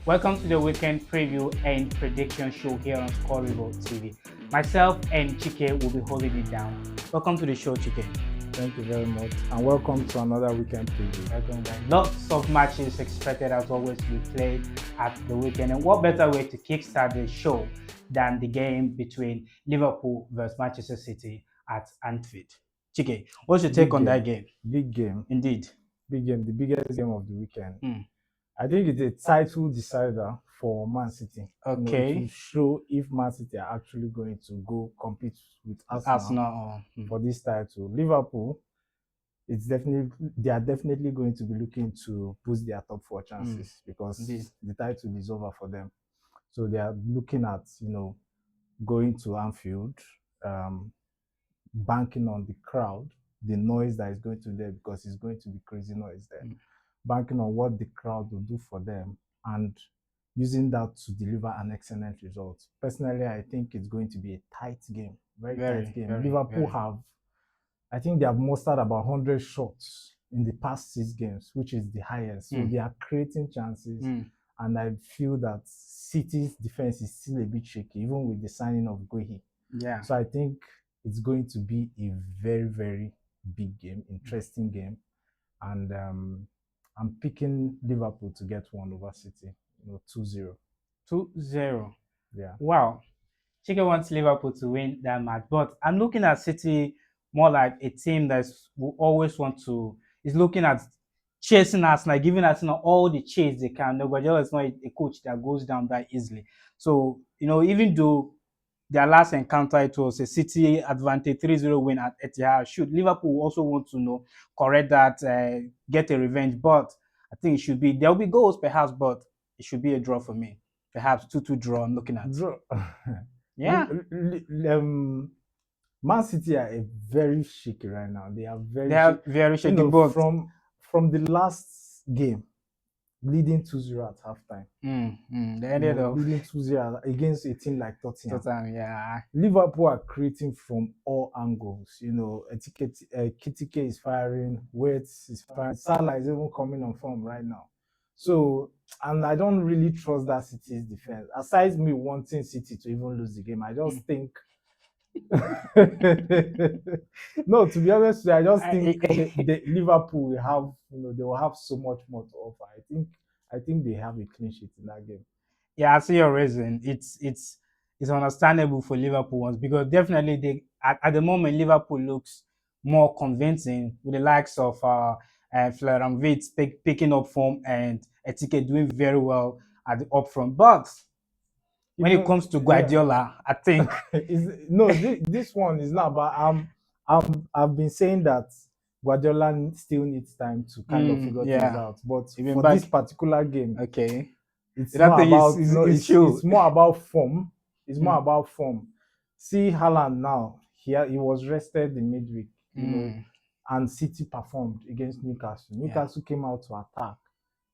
Welcome to the weekend preview and prediction show here on Scorable TV. Myself and Chike will be holding it down. Welcome to the show, Chike. Thank you very much, and welcome to another weekend preview. Welcome back. Lots of matches expected as always to be played at the weekend, and what better way to kickstart the show than the game between Liverpool versus Manchester City at Anfield? Chike, what's your take on that game? Big game. Indeed. Big game, the biggest game of the weekend. Mm. I think it's a title decider for Man City. Okay. To show if Man City are actually going to go compete with Arsenal for this title. Liverpool, they are definitely going to be looking to boost their top four chances because the title is over for them. So they are looking at going to Anfield, banking on the crowd, the noise that is going to be there because it's going to be crazy noise there. Banking on what the crowd will do for them and using that to deliver an excellent result. Personally, I think it's going to be a tight game, very tight game. Liverpool I think they have mustered about 100 shots in the past 6 games, which is the highest. So they are creating chances, and I feel that City's defense is still a bit shaky, even with the signing of Guehi. Yeah. So I think it's going to be a very, very big game, interesting game, and I'm picking Liverpool to get one over City, 2-0. 2-0. Yeah. Wow. Chike wants Liverpool to win that match, but I'm looking at City more like a team that will always is looking at chasing Arsenal, giving Arsenal all the chase they can. No, Guardiola is not a coach that goes down that easily. So, even though their last encounter, it was a City advantage 3-0 win at Etihad. Should Liverpool also want to correct that, get a revenge? But I think there will be goals perhaps, but it should be a draw for me. Perhaps 2-2 draw. I'm looking at draw. Yeah. Man City are very shaky right now. They are very shaky. But from the last game, leading 2-0 at halftime. They ended up leading 2-0 against a team like Tottenham. Yeah. Liverpool are creating from all angles. Kitike is firing, Waits is firing, Salah is even coming on form right now. So, and I don't really trust that City's defense. Aside me wanting City to even lose the game, I just think. No, to be honest, I just think Liverpool will have, they will have so much more to offer. I think they have a clean sheet in that game. Yeah, I see your reason. It's understandable for Liverpool ones because definitely at the moment Liverpool looks more convincing with the likes of Florian Wirtz picking up form and Etike doing very well at the up front. But when it comes to Guardiola, I think this one is not. But I've been saying that Guardiola still needs time to kind of figure things out. But for this particular game, it's more about it's more about form. It's more about form. See Haaland now. He was rested in midweek, and City performed against Newcastle. Newcastle came out to attack,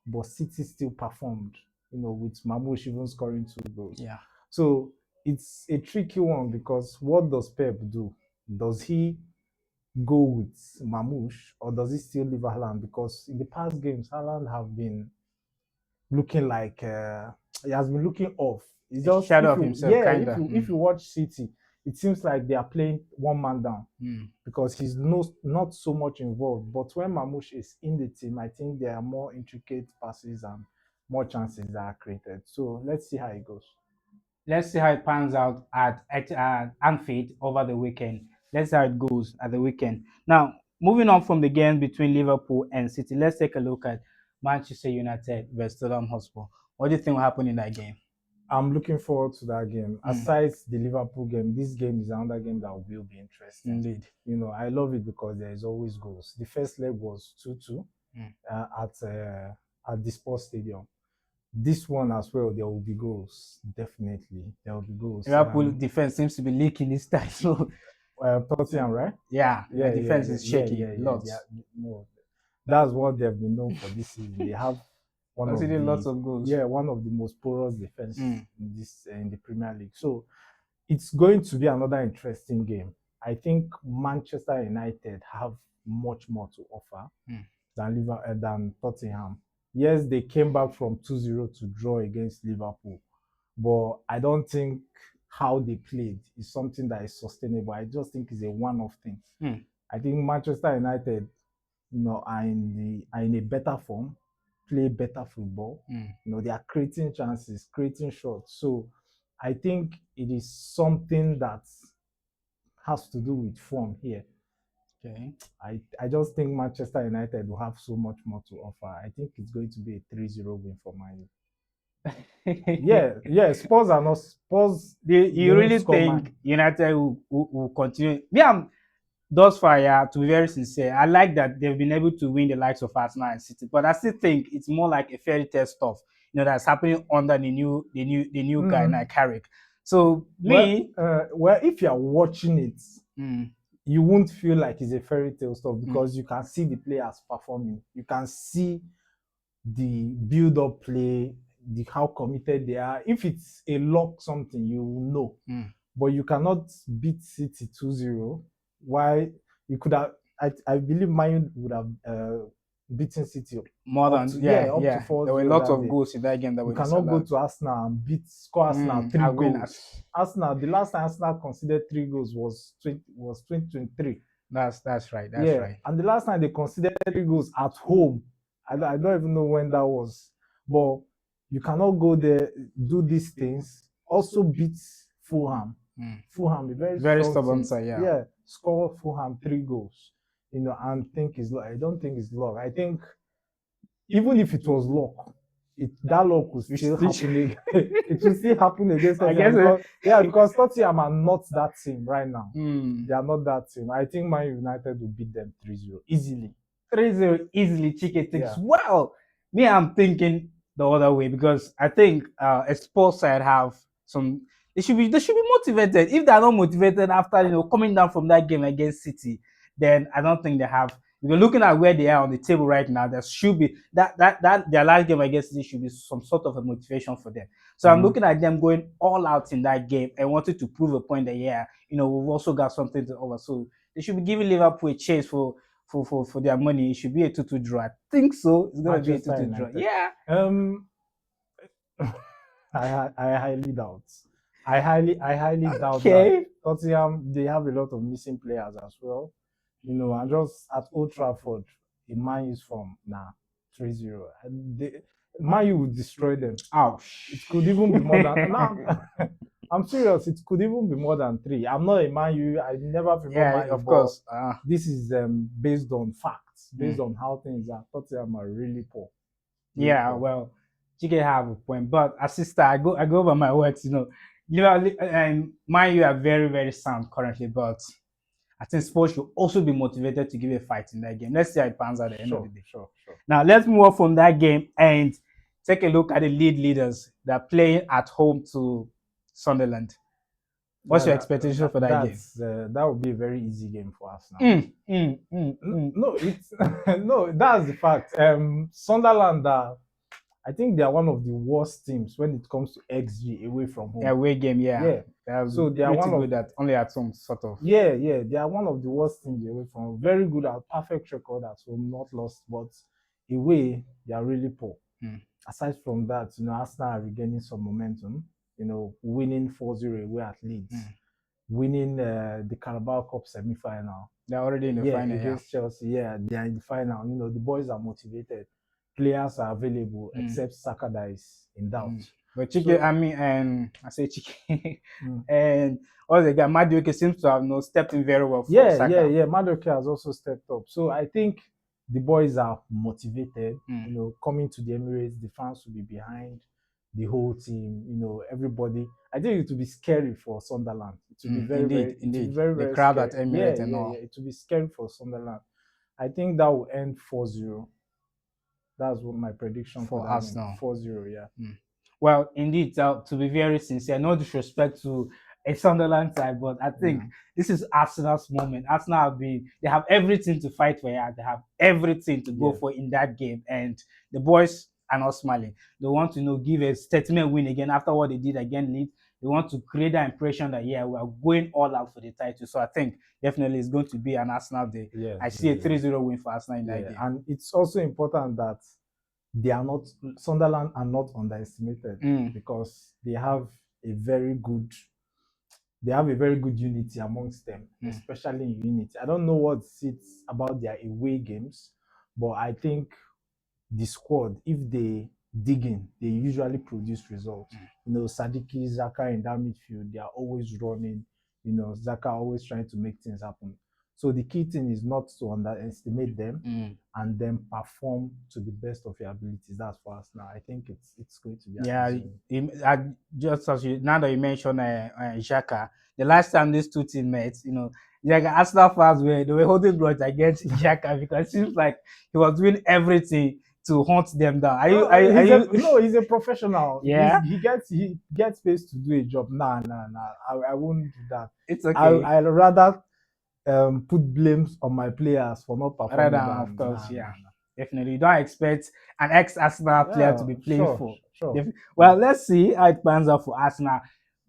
but City still performed. With Mamouche even scoring 2 goals. Yeah. So it's a tricky one because what does Pep do? Does he go with Mamouche or does he still leave Haaland? Because in the past games, Haaland have been looking like he has been looking off. He's just shadow of himself. Yeah, if you watch City, it seems like they are playing one man down because he's not so much involved. But when Mamouche is in the team, I think there are more intricate passes and more chances that are created. So let's see how it goes. Let's see how it pans out at Anfield over the weekend. Let's see how it goes at the weekend. Now, moving on from the game between Liverpool and City, let's take a look at Manchester United versus Tottenham Hotspur. What do you think will happen in that game? I'm looking forward to that game. Aside the Liverpool game, this game is another game that will be interesting. Indeed. I love it because there is always goals. The first leg was 2-2 at the Sports Stadium. This one as well, there will be goals. Definitely, there will be goals. Liverpool defense seems to be leaking this time. So, Tottenham, right? Yeah, defense is shaky. Lots. That's what they've been known for this season. They have lots of goals. Yeah, one of the most porous defense in the Premier League. So it's going to be another interesting game. I think Manchester United have much more to offer than Tottenham. yes, they came back from 2-0 to draw against Liverpool, but I don't think how they played is something that is sustainable. I just think it's a one-off thing. I think Manchester United, are in a better form, play better football. They are creating chances, creating shots. So I think it is something that has to do with form here. Okay. I just think Manchester United will have so much more to offer. I think it's going to be a 3-0 win for Man U. yeah. Spurs are not Spurs. You really think United will continue? Yeah, thus far, yeah, to be very sincere, I like that they've been able to win the likes of Arsenal and City, but I still think it's more like a fairy tale stuff, that's happening under the new guy, like Carrick. So well, if you are watching it, you won't feel like it's a fairy tale stuff because you can see the players performing. You can see the build-up play, how committed they are. If it's a lock something, you will know. But you cannot beat City 2-0. Why? You could have. I believe Man would have beaten City more than up to 4-0. There were a lot of goals in that game that we cannot go to Arsenal and score Arsenal 3 goals. Arsenal, the last time Arsenal conceded 3 goals was 2023. That's right. That's right. And the last time they conceded 3 goals at home, I don't even know when that was. But you cannot go there, do these things, also beat Fulham. Fulham, very stubborn side, yeah. Score Fulham 3 goals, and I don't think it's luck. I think even if it was luck, that luck will still happen. It will still happen against Tottenham. Because Tottenham are not that team right now. They are not that team. I think Man United will beat them 3-0 easily. 3-0 easily. Chicken thinks, well, me, I'm thinking the other way because I think a Spurs side have some. They should be motivated. If they are not motivated after coming down from that game against City, then I don't think they have. If you're looking at where they are on the table right now, there should be that their last game against City should be some sort of a motivation for them. So I'm looking at them going all out in that game and wanting to prove a point that we've also got something to offer. So they should be giving Liverpool a chase for their money. It should be a 2-2 draw. I think so. It's gonna be a 2-2 draw. Yeah. I highly doubt. I highly doubt that. Tottenham, they have a lot of missing players as well. And just at Old Trafford, in Man U's form, 3-0. Man U will destroy them. Ouch. It could even be more than I'm serious. It could even be more than 3. I'm not a Man U. I never prefer Man U. Of course. This is based on facts, based on how things are. Tottenham are really poor. Well, you can have a point, but as sister, I go over my words. Man U are very, very sound currently, but I think Spurs should also be motivated to give a fight in that game. Let's see how it pans out at the end of the day. Sure. Now let's move on from that game and take a look at the leaders that are playing at home to Sunderland. What's your expectation for that game? That would be a very easy game for us now. No, it's no. That's the fact. Sunderland, I think they are one of the worst teams when it comes to XG away from home. Away game, So they are one of that only at home, sort of. Yeah. They are one of the worst teams away from home. Very good at perfect record at home, not lost, but away they are really poor. Aside from that, Arsenal are regaining some momentum. Winning 4-0 away at Leeds, winning the Carabao Cup semi-final. They're already in the final against Chelsea. They are in the final. The boys are motivated. Players are available, except Saka that is in doubt. But I say Chicken, and all the guy Madueke seems to have stepped in very well. Saka. Madueke has also stepped up. So I think the boys are motivated. Coming to the Emirates, the fans will be behind the whole team. Everybody. I think it will be scary for Sunderland. It will be very, indeed. Very, the very crowd scary. at Emirates and all. It will be scary for Sunderland. I think that will end 4-0. That's what my prediction for us now. 4-0, Well, indeed, to be very sincere, no disrespect to a Sunderland side, but I think this is Arsenal's moment. Arsenal they have everything to fight for. They have everything to go for in that game, and the boys are not smiling. They want to give a statement win again after what they did against Leeds. They want to create that impression that we are going all out for the title. So I think definitely it's going to be an Arsenal day. I see a 3-0 win for Arsenal in that game. And it's also important that Sunderland are not underestimated because they have a very good unity amongst them, especially in unity. I don't know what it's about their away games, but I think the squad, if they dig in, they usually produce results. Sadiki, Zaka in that midfield, they are always running. Zaka always trying to make things happen. So the key thing is not to underestimate them and then perform to the best of your abilities. That's for us now. I think it's going to be just as now that you mentioned Xhaka, the last time these two teams met, Arsenal fans were holding grudge against Xhaka because it seems like he was doing everything to hunt them down. He's a professional. Yeah, he gets space to do a job. Nah. I won't do that. It's okay. I'd rather put blames on my players for not performing. Of course, nah. Definitely. You don't expect an ex-Arsenal player to be playing for. Sure. Well, let's see how it pans out for Arsenal.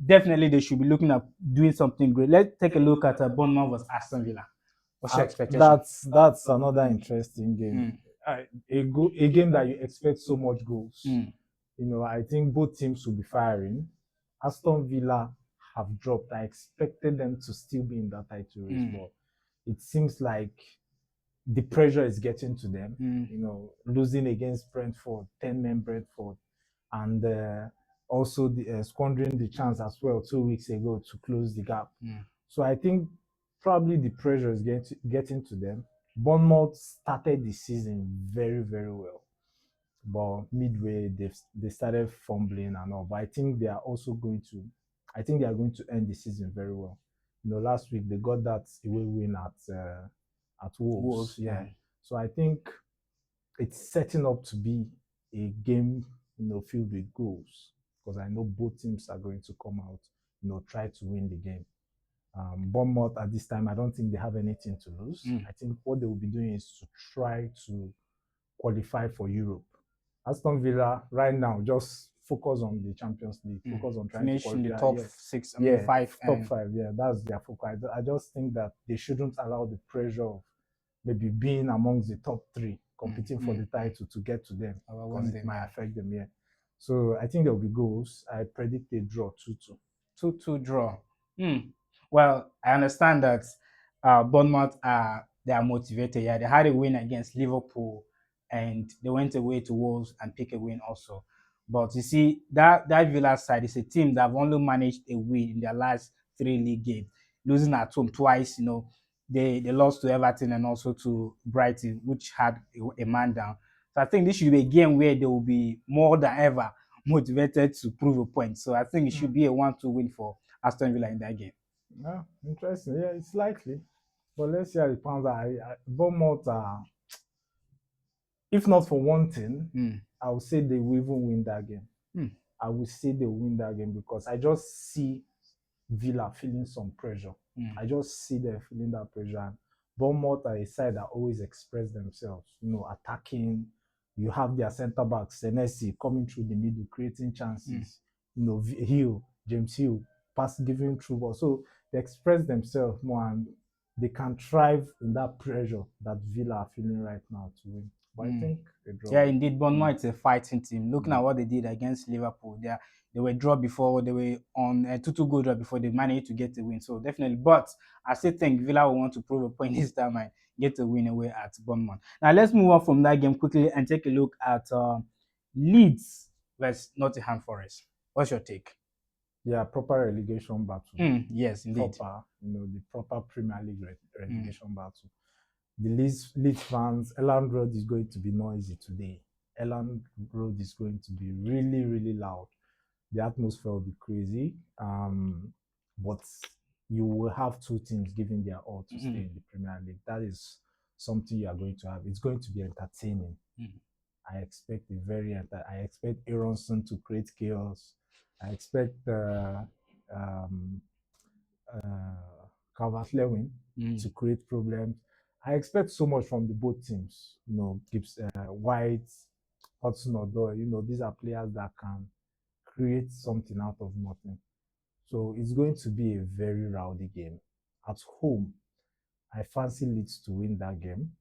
Definitely, they should be looking at doing something great. Let's take a look at Bournemouth versus Aston Villa. What's your expectation? That's another interesting game. A game that you expect so much goals. I think both teams will be firing. Aston Villa have dropped. I expected them to still be in that title race, but it seems like the pressure is getting to them. Losing against Brentford, 10-men Brentford, and also squandering the chance as well 2 weeks ago to close the gap. So I think probably the pressure is getting to them. Bournemouth started the season very, very well, but midway they started fumbling and all. But I think they are going to end the season very well. Last week they got that away win at Wolves. Yeah. So I think it's setting up to be a game, filled with goals, because I know both teams are going to come out, try to win the game. Bournemouth at this time, I don't think they have anything to lose. I think what they will be doing is to try to qualify for Europe. Aston Villa right now just focus on the Champions League, focus on trying finish to in the top 6, five. Top 5. Yeah, that's their focus. I just think that they shouldn't allow the pressure of maybe being amongst the top 3, competing for the title to get to them, because it might affect them. Yeah. So I think there will be goals. I predict a draw 2-2. 2-2 draw. Well, I understand that Bournemouth they are motivated. Yeah, they had a win against Liverpool, and they went away to Wolves and picked a win also. But you see, that Villa side is a team that have only managed a win in their last 3 league games, losing at home twice. They lost to Everton and also to Brighton, which had a man down. So I think this should be a game where they will be more than ever motivated to prove a point. So I think it should be a 1-2 win for Aston Villa in that game. Yeah, interesting. Yeah, it's likely. But let's see how it pans out. Bournemouth, if not for one thing, I would say they will even win that game. I would say they will win that game because I just see Villa feeling some pressure. I just see them feeling that pressure. And Bournemouth are a side that always express themselves, attacking. You have their centre back, Senesi, coming through the middle, creating chances. James Hill, giving through ball. So they express themselves more and they can thrive in that pressure that Villa are feeling right now to win. But I think they draw. Yeah, indeed, Bournemouth is a fighting team. Looking at what they did against Liverpool, they were drawn before, they were on a 2-2 goal draw before they managed to get the win. So definitely, but I still think Villa will want to prove a point this time and get a win away at Bournemouth. Now let's move on from that game quickly and take a look at Leeds versus Nottingham Forest. What's your take? Yeah, proper relegation battle. Yes, indeed. The proper Premier League relegation battle. The Leeds fans, Elland Road is going to be noisy today. Elland Road is going to be really, really loud. The atmosphere will be crazy. But you will have 2 teams giving their all to stay in the Premier League. That is something you are going to have. It's going to be entertaining. I expect I expect Aronson to create chaos. I expect Calvert-Lewin to create problems. I expect so much from the both teams. Gibbs, White, Hudson-Odoi. These are players that can create something out of nothing. So it's going to be a very rowdy game. At home, I fancy Leeds to win that game.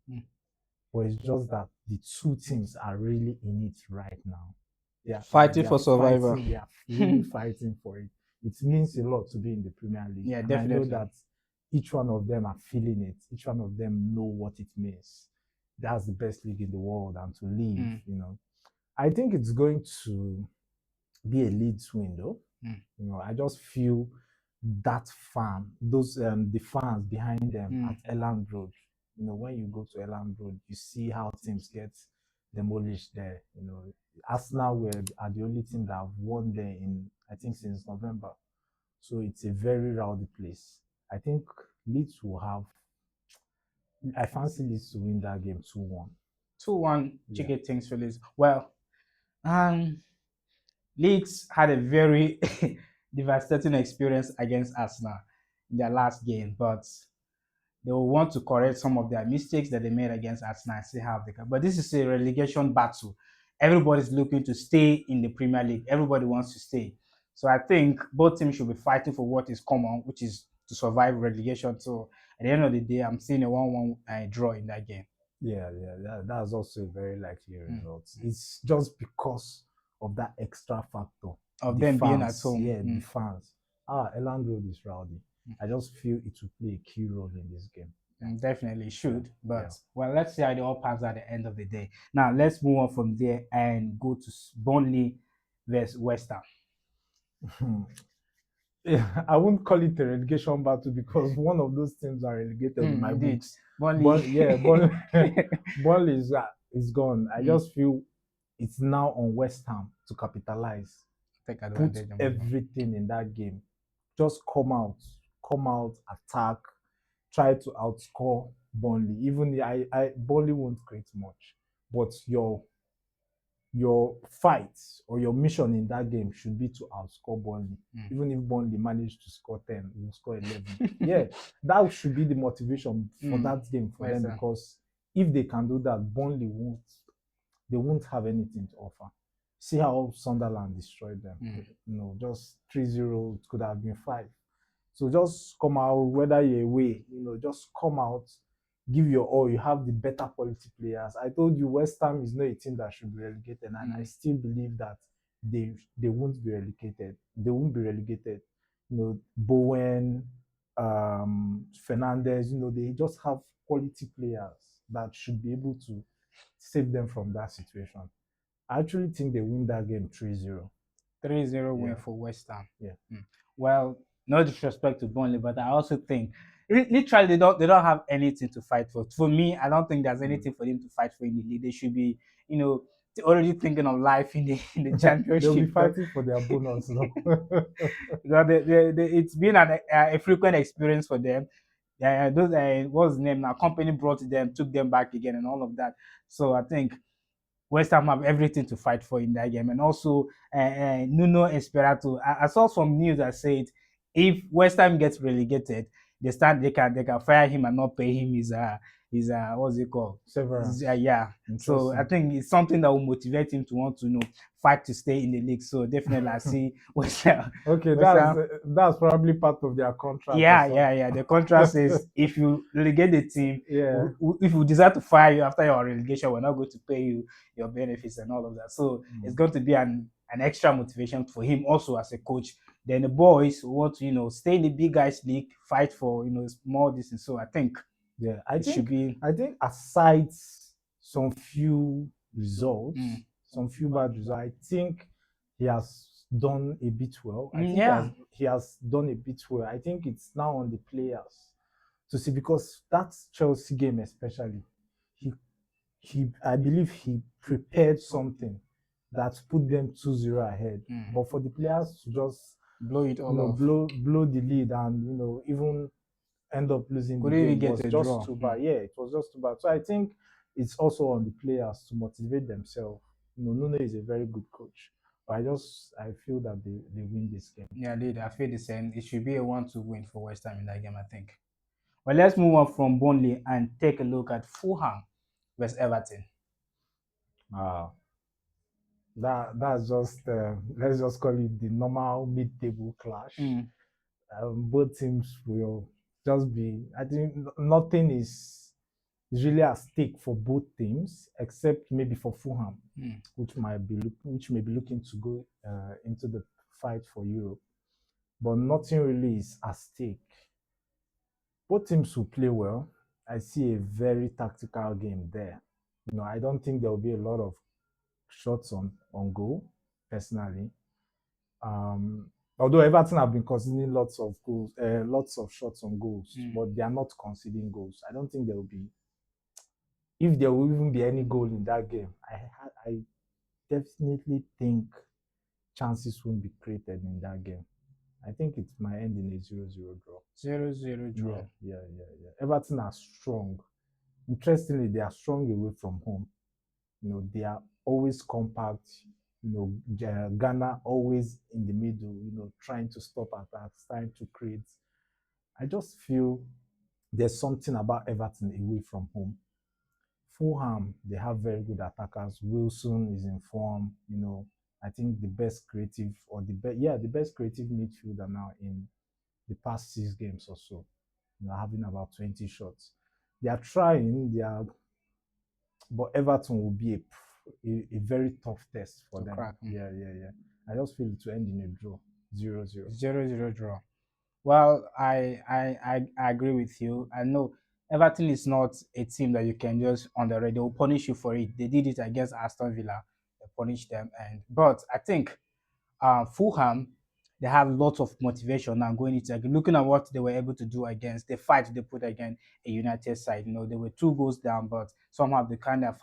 but it's just that the two teams are really in it right now. Fighting for survival. They are really fighting for it. It means a lot to be in the Premier League. Yeah, and definitely. I know that each one of them are feeling it. Each one of them know what it means. That's the best league in the world, and to leave, you know. I think it's going to be a Leeds win, though. You know, I just feel that the fans behind them at Elland Road. You know, when you go to Elland Road, you see how teams get demolished there. You know, Arsenal are the only team that have won there I think since November. So it's a very rowdy place. I think Leeds will have. I fancy Leeds to win that game 2-1. 2-1. Chicken things for Leeds. Well, Leeds had a very devastating experience against Arsenal in their last game, but they will want to correct some of their mistakes that they made against Arsenal and see how they can. But this is a relegation battle. Everybody's looking to stay in the Premier League. Everybody wants to stay. So I think both teams should be fighting for what is common, which is to survive relegation. So at the end of the day, I'm seeing a 1-1 draw in that game. Yeah, that's also a very likely result. It's just because of that extra factor of them being at home. Yeah, the fans. Elland Road is rowdy. I just feel it will play a key role in this game. Definitely should, but well, let's see how it all pans at the end of the day. Now let's move on from there and go to Burnley versus West Ham. Yeah, I won't call it a relegation battle because one of those teams are relegated in my books. Burnley. Burnley is gone. I just feel it's now on West Ham to capitalize. Put everything in that game. Just come out, attack, try to outscore Burnley. Even Burnley won't create much, but your fight or your mission in that game should be to outscore Burnley. Even if Burnley managed to score 10, we'll score 11. Yeah, that should be the motivation for that game for them, because if they can do that, Burnley won't have anything to offer. See how Sunderland destroyed them. You know, just 3-0, it could have been 5. So just come out, whether you're away, you know, just come out, give your all. You have the better quality players. I told you West Ham is not a team that should be relegated, and I still believe that they won't be relegated. They won't be relegated. You know, Bowen, Fernandez, you know, they just have quality players that should be able to save them from that situation. I actually think they win that game 3-0. 3-0 win for West Ham. Yeah. Well, no disrespect to Burnley, but I also think literally they don't have anything to fight for. For me, I don't think there's anything for them to fight for in the league. They should be, you know, already thinking of life in the championship. They'll be fighting for their bonus. It's been a frequent experience for them. Those what's the name now? Company brought them, took them back again, and all of that. So I think West Ham have everything to fight for in that game. And also, Nuno Espirito. I saw some news that said if West Ham gets relegated, they can fire him and not pay him his what's it called? Severance. So I think it's something that will motivate him to want to fight to stay in the league. So definitely I see West Ham. Okay, that's probably part of their contract. Yeah. The contract says if you relegate the team, if we decide to fire you after your relegation, we're not going to pay you your benefits and all of that. So it's going to be an extra motivation for him also as a coach. Then the boys who want to, stay in the big guys league, fight for, more distance. So I think I think aside some few results, some few bad results, I think he has done a bit well. I think he has done a bit well. I think it's now on the players to see, because that Chelsea game especially, I believe he prepared something that put them 2-0 ahead. But for the players to just blow it all off, blow the lead, and even end up losing the game, was just too bad. Yeah, it was just too bad. So I think it's also on the players to motivate themselves. Nuno is a very good coach, but I feel that they win this game. Yeah, I feel the same. It should be a 1-2 win for West Ham in that game, I think. Well, let's move on from Burnley and take a look at Fulham versus Everton. That's just let's just call it the normal mid-table clash. Both teams will just be. I think nothing is is really at stake for both teams, except maybe for Fulham, which may be looking to go into the fight for Europe. But nothing really is at stake. Both teams will play well. I see a very tactical game there. I don't think there will be a lot of shots on goal, personally. Although Everton have been conceding lots of goals, lots of shots on goals, but they are not conceding goals. I don't think there will be. If there will even be any goal in that game, I definitely think chances won't be created in that game. I think it might end in a 0-0 draw. 0-0 draw. Yeah. Everton are strong. Interestingly, they are strong away from home. They are always compact. Ghana always in the middle, trying to stop attacks, trying to create. I just feel there's something about Everton away from home. Fulham, they have very good attackers. Wilson is in form. I think the best creative the best creative midfielder now in the past 6 games or so. Having about 20 shots. They are trying. But Everton will be a very tough test for them. Crack. Yeah. I just feel it will end in a draw, 0-0. 0-0 draw. Well, I agree with you. I know Everton is not a team that you can just on the radio punish you for it. They did it against Aston Villa. They punished them, but I think Fulham, they have lots of motivation now going into looking at what they were able to do against the fight they put against a United side. They were 2 goals down, but somehow they kind of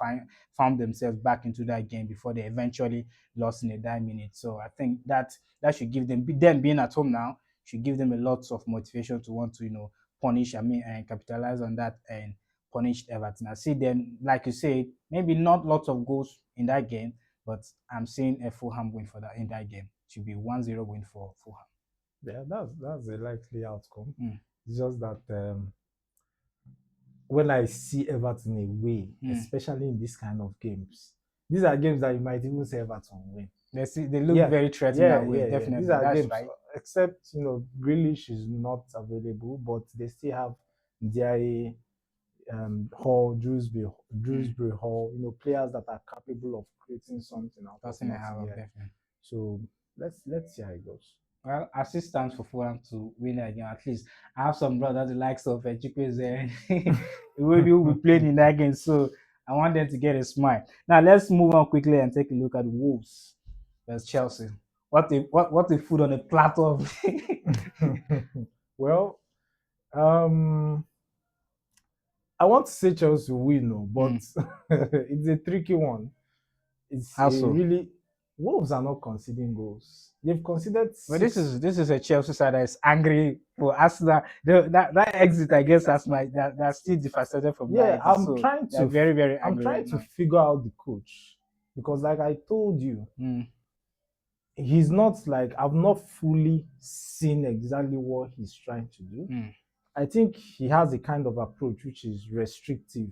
found themselves back into that game before they eventually lost in a dying minute. So I think that should give them being at home now should give them a lot of motivation to want to punish and capitalize on that and punish Everton. I see them, like you said, maybe not lots of goals in that game, but I'm seeing a Fulham win for that in that game. It should be 1-0 win for Fulham. Yeah, that's a likely outcome. It's just that when I see Everton away, especially in this kind of games, these are games that you might even say Everton win. They look very threatening away, definitely. These are that's games, right. Except Grealish is not available, but they still have their Hall, Dewsbury Hall, players that are capable of creating something out of nothing. So let's see how it goes. Well, assistance for Fulham to win again. At least I have some brothers, the likes of Chukwueze, who will be playing in that game. So I want them to get a smile. Now let's move on quickly and take a look at Wolves versus Chelsea. What the food on a platter of? Well, I want to say Chelsea will win, but it's a tricky one. It's really Wolves are not conceding goals. They've conceded 6. But this is a Chelsea side that is angry for Arsenal. That exit against Arsenal, that's still devastated from that. Yeah, I'm trying to very, very angry. I'm trying to figure out the coach, because like I told you, he's not like, I've not fully seen exactly what he's trying to do. I think he has a kind of approach which is restrictive.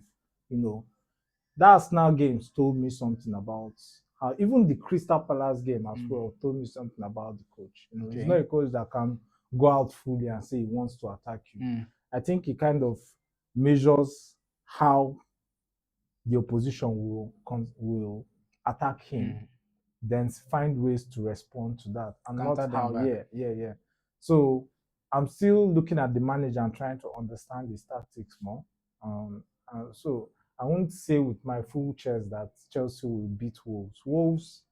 That Arsenal games told me something about how even the Crystal Palace game as well told me something about the coach. He's not a coach that can go out fully and say he wants to attack you. I think he kind of measures how the opposition will attack him, then find ways to respond to that. And not how, yeah. So I'm still looking at the manager and trying to understand his tactics more. So I won't say with my full chest that Chelsea will beat Wolves. Wolves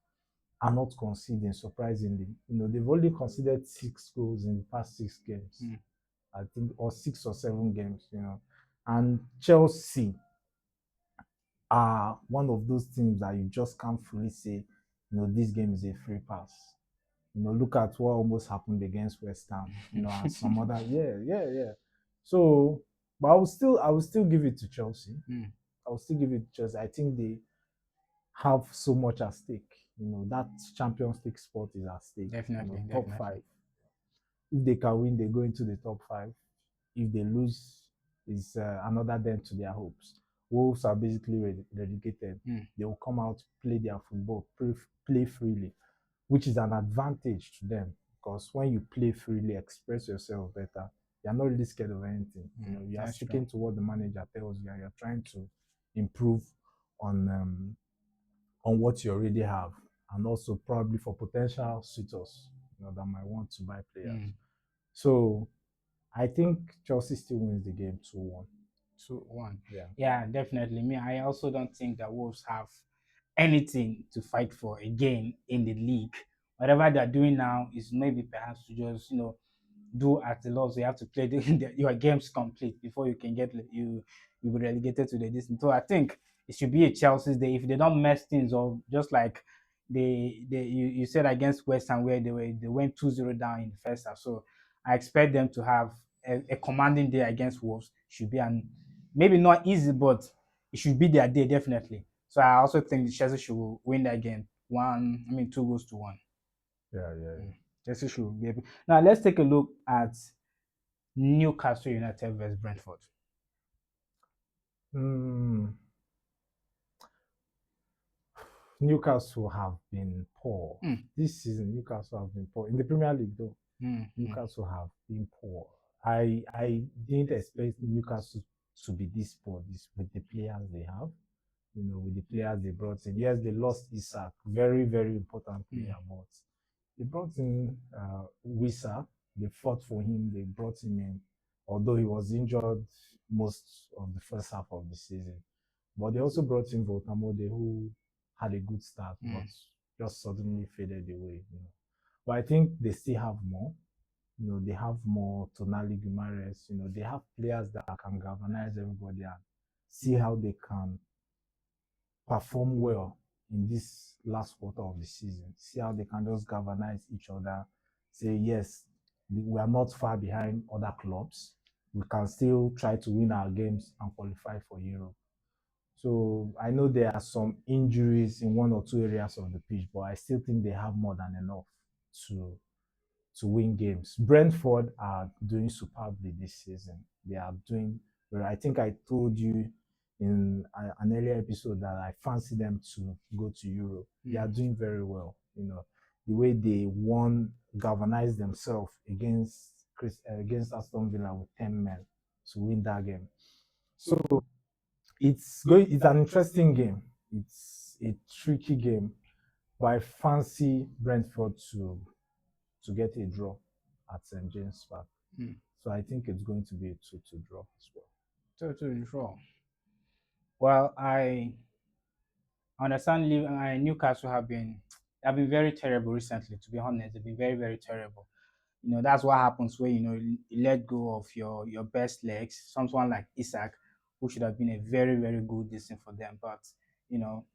are not conceding, surprisingly. They've only conceded 6 goals in the past 6 games, I think, or 6 or 7 games. And Chelsea are one of those teams that you just can't fully say, this game is a free pass. Look at what almost happened against West Ham, and some other, yeah. So, but I will still give it to Chelsea. I will still give it to Chelsea. I think they have so much at stake. That Champions League spot is at stake. Definitely, top 5. If they can win, they go into the top 5. If they lose, it's another dent to their hopes. Wolves are basically relegated. They will come out, play their football, play freely, which is an advantage to them, because when you play freely, express yourself better, you're not really scared of anything. You know, you are sticking to what the manager tells you, and you're trying to improve on what you already have, and also probably for potential suitors, you know, that might want to buy players. So I think Chelsea still wins the game 2-1. 2-1. Yeah, definitely. Me, I also don't think that Wolves have anything to fight for again in the league. Whatever they're doing now is maybe perhaps to just, you know, do at the laws. You have to play your games complete before you can get you be relegated to the distance. So I think it should be a Chelsea's day if they don't mess things up, just like you said against West Ham, where they went 2-0 down in the first half. So I expect them to have a commanding day against Wolves. Should be an maybe not easy, but it should be their day definitely. So I also think Chelsea should win that game. 2-1. Yeah. Chelsea should be able. Now let's take a look at Newcastle United versus Brentford. Newcastle have been poor this season. Newcastle have been poor in the Premier League, though. Newcastle have been poor. I didn't expect Newcastle to be this poor with the players they have. You know, with the players they brought in. Yes, they lost Isak, very, very important player, but they brought in Wissa. They fought for him. They brought him in, although he was injured most of the first half of the season. But they also brought in Voltamode, who had a good start, but just suddenly faded away. You know, but I think they still have more. You know, they have more Tonali Guimaraes. You know, they have players that can galvanize everybody and see how they can perform well in this last quarter of the season. See how they can just galvanize each other. Say, yes, we are not far behind other clubs. We can still try to win our games and qualify for Europe. So I know there are some injuries in one or two areas of the pitch, but I still think they have more than enough to win games. Brentford are doing superbly this season. They are doing well. I think I told you in an earlier episode that I fancy them to go to Europe. They are doing very well. You know, the way they galvanized themselves against Aston Villa with 10 men to win that game. So it's an interesting game. It's a tricky game, but I fancy Brentford to get a draw at St. James Park. So I think it's going to be a 2-2 draw as well. 2-2 draw. Well, I understand Newcastle have been very terrible recently. To be honest, they've been very, very terrible. You know, that's what happens when you let go of your best legs. Someone like Isak, who should have been a very, very good distance for them, but you know,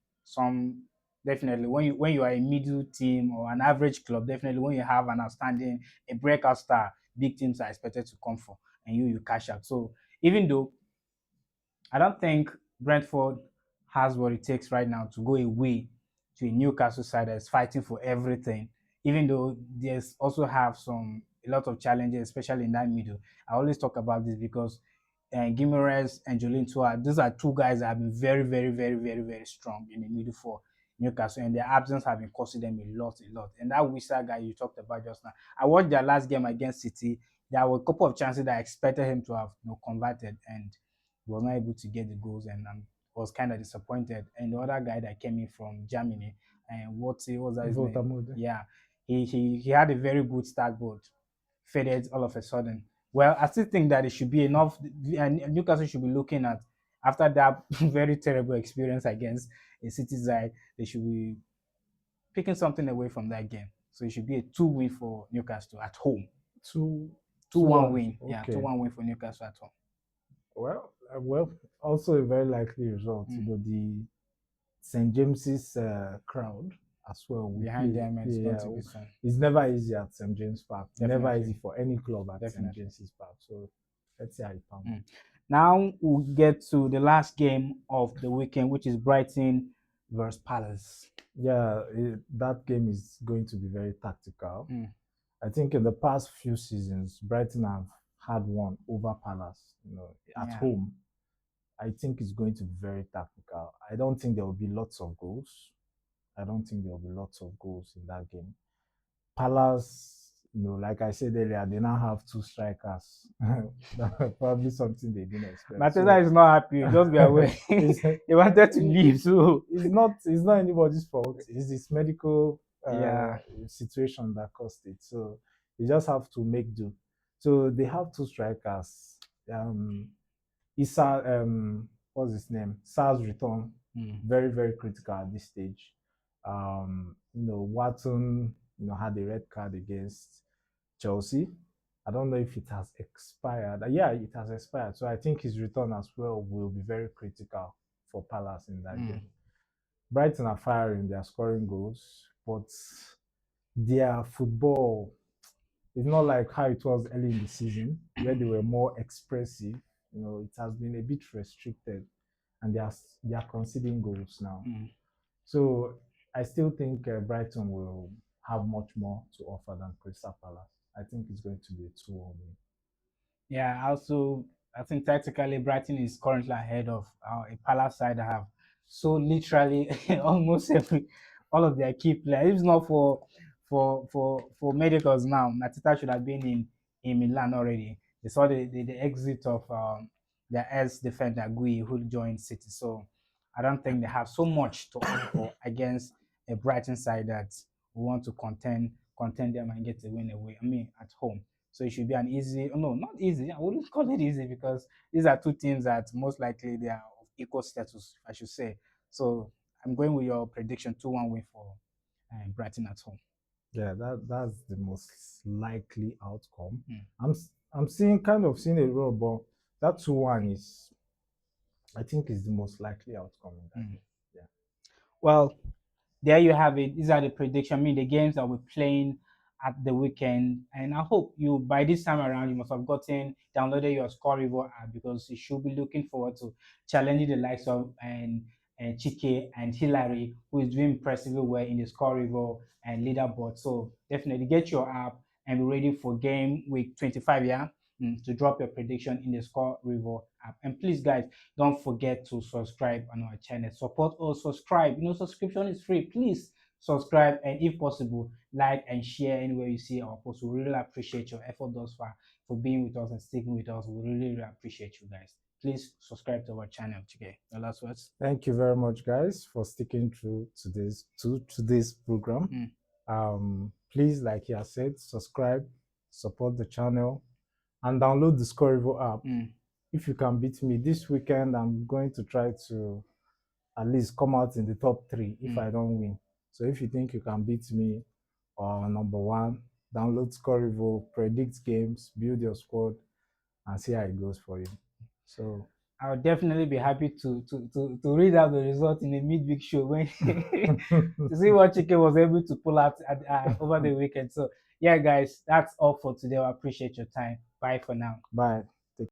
definitely when you are a middle team or an average club, definitely when you have an outstanding a breakout star, big teams are expected to come for, and you cash out. So even though I don't think Brentford has what it takes right now to go away to a Newcastle side that's fighting for everything, even though there's also have a lot of challenges, especially in that middle. I always talk about this because Guimaraes and Jolinton, those are two guys that have been very, very, very, very, very strong in the middle for Newcastle, and their absence have been costing them a lot. And that Wissa guy you talked about just now, I watched their last game against City. There were a couple of chances that I expected him to have converted, and he was not able to get the goals, and was kind of disappointed. And the other guy that came in from Germany, and what was that his name? Yeah, he had a very good start, but faded all of a sudden. Well, I still think that it should be enough, and Newcastle should be looking at after that very terrible experience against a City side. They should be picking something away from that game. So it should be a 2-win for Newcastle at home. 2-1 win. Okay. Yeah, 2-1 win for Newcastle at home. Well, also a very likely result. You know, the St. James's crowd as well behind them. It's never easy at St. James Park. Definitely. Never easy for any club at St. James's Park. So let's see how it comes. Now we'll get to the last game of the weekend, which is Brighton versus Palace. Yeah, that game is going to be very tactical. I think in the past few seasons, Brighton have had one over Palace, you know, at home. I think it's going to be very tactical. I don't think there will be lots of goals. I don't think there will be lots of goals in that game. Palace like I said earlier, they now have 2 strikers. Probably something they didn't expect. Mateta is not happy. Just be aware. He wanted to leave, so it's not anybody's fault. It's his medical situation that caused it. So you just have to make do. So they have 2 strikers. Issa, what's his name? Sar's return, very, very critical at this stage. Watson, had a red card against Chelsea. I don't know if it has expired. Yeah, it has expired. So I think his return as well will be very critical for Palace in that game. Brighton are firing, they are scoring goals, but their football is not like how it was early in the season, where they were more expressive. It has been a bit restricted, and they are conceding goals now. So I still think Brighton will have much more to offer than Crystal Palace. I think it's going to be a 2-1 win. Yeah, also I think tactically Brighton is currently ahead of a Palace side that have so literally almost all of their key players. If it's not for medicals now, Mateta should have been in Milan already. They saw the exit of their ex defender Gui, who joined City. So I don't think they have so much to offer against a Brighton side that we want to contend them and get a win away. I mean, at home. So it should be an easy, no, not easy. I wouldn't call it easy because these are 2 teams that most likely they are of equal status, I should say. So I'm going with your prediction 2-1 win for Brighton at home. Yeah, that's the most likely outcome. I'm seeing a row, but that 2-1 is, I think, is the most likely outcome in that game. Yeah. Well, there you have it. These are the prediction. I mean, the games that we're playing at the weekend. And I hope you, by this time around, you must have downloaded your Score River app, because you should be looking forward to challenging the likes of and Chike and Hillary, who is doing impressively well in the Score River and leaderboard. So definitely get your app and be ready for game week 25, to drop your prediction in the Score River app. And please, guys, don't forget to subscribe on our channel. Support or subscribe. Subscription is free. Please subscribe, and if possible, like and share anywhere you see our post. We really appreciate your effort thus far for being with us and sticking with us. We really, really appreciate you guys. Please subscribe to our channel today. The last words. Thank you very much, guys, for sticking through to today's program. Please, like you said, subscribe, support the channel, and download the Score River app. If you can beat me this weekend, I'm going to try to at least come out in the top 3 if I don't win. So if you think you can beat me or number 1, download Score River, predict games, build your squad, and see how it goes for you. So I'll definitely be happy to read out the result in a midweek show when to see what Chike was able to pull out over the weekend. So yeah, guys, that's all for today. I appreciate your time. Bye for now. Bye.